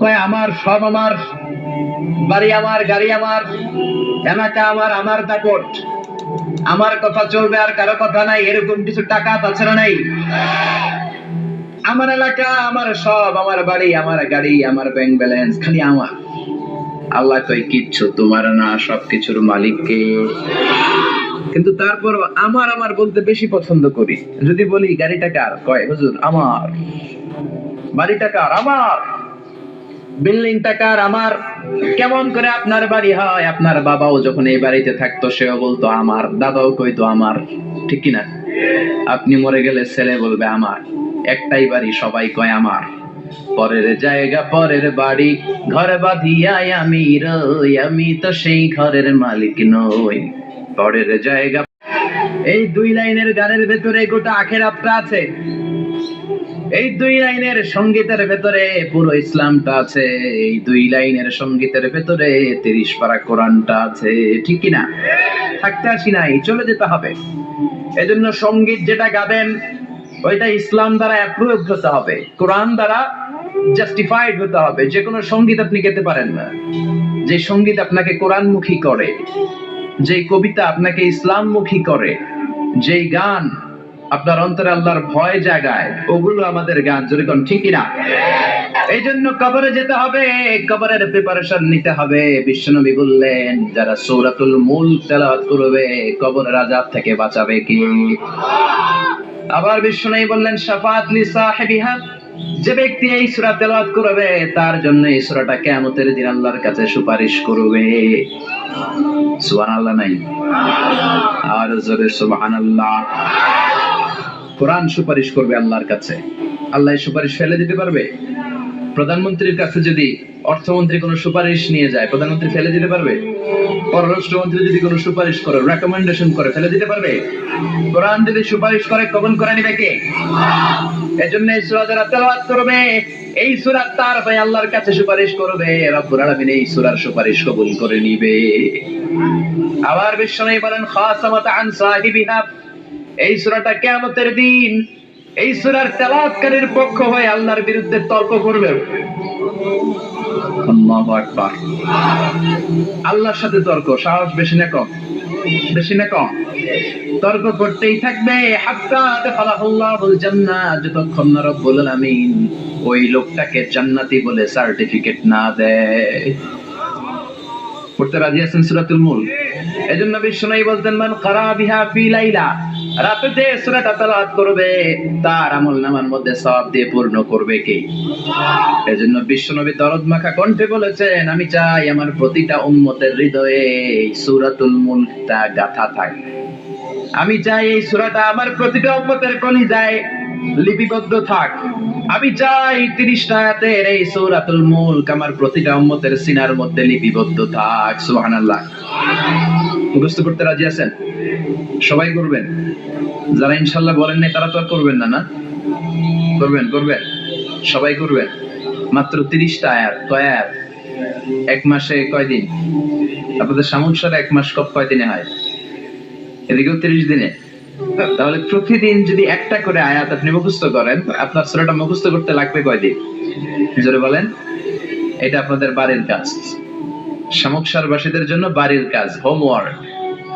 কয় আমার সব আমার, বাড়ি আমার, গাড়ি আমার, এলাকা আমার, আমার দাপট, আমার কথা চলবে আর কারো কথা নাই, এরকম কিছু টাকা আছে না নাই? আমার এলাকা, আমার সব, আমার বাড়ি, আমার গাড়ি, আমার ব্যাংক ব্যালেন্স, খালি আমার। আল্লাহ কয় কিচ্ছু তোমার না, সবকিছুর মালিক কে? কিন্তু তারপর আমার আমার বলতে বেশি পছন্দ করি। যদি বলি গাড়িটা কার, কয় হুজুর আমার। বাড়িটা কার? আমার। বিল্ডিংটা কার? আমার। কেমন করে আপনার বাড়ি হয়? আপনার বাবাও যখন এই বাড়িতে থাকতো সেও বলতো আমার, দাদাও কইতো আমার, ঠিক কিনা? আপনি মরে গেলে ছেলে বলবে আমার। একটাই বাড়ি, সবাই কয় আমার। পরের জায়গা পরের বাড়ি, ঘর বাঁধিয়া আমি রই, আমি তো সেই ঘরের মালিক নই। পরের জায়গা। এই দুই লাইনের গানের ভেতরে গোটা আখিরাতটা আছে। এই দুই লাইনের সঙ্গীতের ভেতরে পুরো ইসলামটা আছে। এই দুই লাইনের সঙ্গীতের ভেতরে 30 পারা কোরআনটা আছে, ঠিক কিনা? থাকতে আসি নাই, চলে যেতে হবে। এজন্য সঙ্গীত যেটা গাবেন ওইটা ইসলাম দ্বারা অ্যাপ্রুভ হতে হবে, কোরআন দ্বারা জাস্টিফাইড হতে হবে। যে কোনো সঙ্গীত আপনি গেতে পারেন না যে সঙ্গীত আপনাকে কোরআনমুখী করে, যে কবিতা আপনাকে ইসলামমুখী করে, যেই গান আপনার অন্তরে আল্লাহর ভয় জাগায়, ওগুলো আমাদের গান। জোরে কোন ঠিক কিনা? এই জন্য কবরে যেতে হবে, কবরের প্রিপারেশন নিতে হবে। বিশ্বনবী বললেন যারা সূরাতুল মুলক তেলাওয়াত করবে কবরের আযাব থেকে বাঁচাবে কে? আবার বিশ্বনবী বললেন শাফাআত লি সাহিবিহা, যে ব্যক্তি এই সূরা তেলাওয়াত করবে তার জন্য এই সূরাটা কিয়ামতের দিন আল্লাহর কাছে সুপারিশ করবে। সুবহানাল্লাহ নাই? আর জোরে সুবহানাল্লাহ। কোরআন সুপারিশ করবে আল্লাহর কাছে। আল্লাহ সুপারিশ ফেলে দিতে পারবে? প্রধানমন্ত্রীর কাছে যদি অর্থমন্ত্রী কোনো সুপারিশ নিয়ে যায়, প্রধানমন্ত্রী ফেলে দিতে পারবে? পররাষ্ট্রমন্ত্রী যদি কোনো সুপারিশ করে, রেকমেন্ডেশন করে, ফেলে দিতে পারবে? কোরআন যদি সুপারিশ করে, কবুল করে নিবে কে? এজন্য এই সূরা যারা তেলাওয়াত করবে, এই সূরা তার ভাই আল্লাহর কাছে সুপারিশ করবে, রব্বুল আলামিন এই সূরার সুপারিশ কবুল করে নিবে। আবার বিশ্বনবী বলেন খাসামাত আন সাহিবিহা, এই সূরাটা কিয়ামতের দিন এই সূরার তেলাওয়াতকারীর পক্ষ হয়ে আল্লাহর বিরুদ্ধে তর্ক করবে। আল্লাহু আকবার। আল্লাহর সাথে তর্ক, সাহস বেশি না কম? বেশি না কম? তর্ক করতেই থাকবে হাত্তা দাখালাহুল্লাহুল জান্নাহ, যতক্ষণ না রব্বুল আলামিন ওই লোকটাকে জান্নাতি বলে সার্টিফিকেট না দেয়। পড়তে রাজি আছেন সূরাতুল মুলক? এজন্য বিশ্বনবী বলতেন মান কারা বিহা ফি লাইলা, রাতে যে সূরাটা তেলাওয়াত করবে তার আমলনামার মধ্যে সওয়াব দিয়ে পূর্ণ করবে কে? এজন্য বিশ্বনবী দরদ মাখা কণ্ঠে বলেছেন আমি চাই আমার প্রতিটা উম্মতের হৃদয়ে এই সূরাতুল মুলকটা গাঁথা থাকে। আমি চাই এই সূরাটা আমার প্রতিটা উম্মতের কলিজায় লিপিবদ্ধ থাক। আমি চাই 30টা আয়াতের এই সূরাতুল মুলক আমার প্রতিটা উম্মতের সিনার মধ্যে লিপিবদ্ধ থাক। সুবহানাল্লাহ। মুখস্থ করতে রাজি আছেন? সবাই করবেন? যারা ইনশাআল্লাহ বলেন নাই তারা তো আর করবেন না, না? করবেন, করবেন, সবাই করবেন। মাত্র 30টা আয়াত। কয় আয়াত? এক মাসে কয় দিন? আপনাদের সামুদ্রে এক মাস কয় দিনে হয়? এদিকেও 30 দিনে। তাহলে প্রতিদিন যদি একটা করে আয়াত আপনি মুখস্থ করেন, আপনার সূরাটা মুখস্থ করতে লাগবে কয় দিন? জোরে বলেন। এটা আপনাদের বাড়ির কাজ, শামুকসারবাসীদের জন্য বাড়ির কাজ, হোমওয়ার্ক।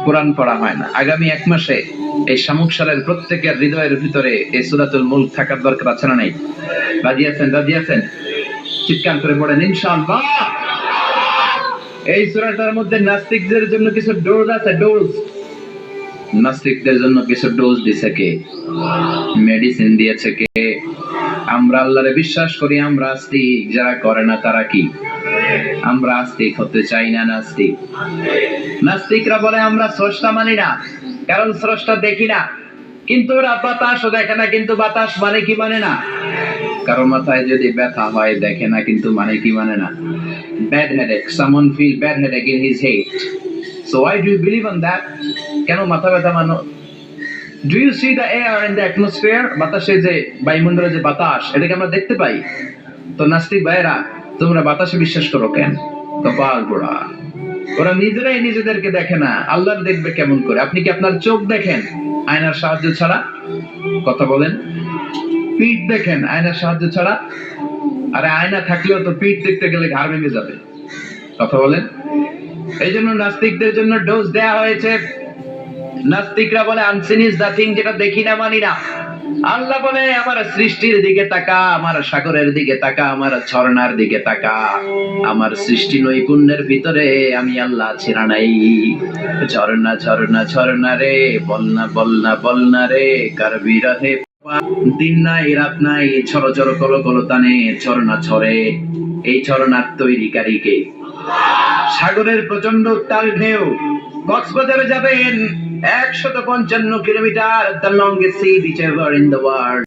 কোরআন পড়া হয় না, আগামী এক মাসে এই শামুকসারের প্রত্যেকের হৃদয়ের ভিতরে এই সূরাতুল মুলক থাকার দরকার আছে না নাই? রাজি আছেন? রাজি আছেন? চিৎকার করে পড়েন ইনশাআল্লাহ। এই সূরাটার মধ্যে নাস্তিকদের জন্য কিছু ডোজ আছে, ডোজ। নাস্তিকদের জন্য কিছু ডোজ দিয়েছে কে? মেডিসিন দিয়েছে কে? আমরা আল্লাহরে বিশ্বাস করি, আমরা আস্তিক। যারা করে না তারা কি? আমরা আস্তিক হতে চাই না, নাস্তিক। নাস্তিকরা বলে আমরা স্রষ্টা মানি না, কারণ স্রষ্টা দেখি না। কিন্তু ওরা বাতাসও দেখে না, কিন্তু বাতাস মানে কি মানে না? কারো মাথায় যদি ব্যথা হয় দেখে না, কিন্তু মানে কি মানে না? Bad headache, someone feel bad headache in his head. So why do you believe on that? কেন মাথা ব্যথা মানো? Do you see the air in the atmosphere? বাতাসে যে বায়ুমণ্ডলে যে বাতাস, এটাকে আমরা দেখতে পাই। তো নাস্তিক ভাইরা তোমরা বাতাসে বিশ্বাস করো কেন? কপাল পোড়া। ওরা নিজেরাই নিজেদেরকে দেখে না, আল্লাহ দেখবে কেমন করে? আপনি কি আপনার চোখ দেখেন আয়নার সাহায্য ছাড়া? কথা বলেন। পিঠ দেখেন আয়নার সাহায্য ছাড়া? আরে আয়না থাকলেও তো পিঠ দেখতে গেলে ঘাড় ভেঙে যাবে। কথা বলেন। এই জন্য নাস্তিকদের জন্য ডোজ দেয়া হয়েছে। নাস্তিকরা বলে আনসিন ইজ দ্য থিং, যেটা দেখি না মানি না। আল্লাহ বলে আমার সৃষ্টির দিকে তাকা, আমার সাগরের দিকে তাকা, আমার ঝর্ণার দিকে তাকা। আমার সৃষ্টি নৈপুণ্যের ভিতরে আমি আল্লাহ ছিড়া নাই। ঝর্ণা ঝর্ণা ঝর্ণা রে, বলনা বলনা বলনা রে, কার বিরহে দিন নাই রাত নাই, ঝড় ঝড় কলো কলো টানে ঝর্ণা ঝরে। এই ঝর্ণার তৈরিকারীকে। সাগরের প্রচন্ড উত্তাল ঢেউ। কক্সবাজারে যাবেন 155 kilometre, the longest sea beach ever in the world.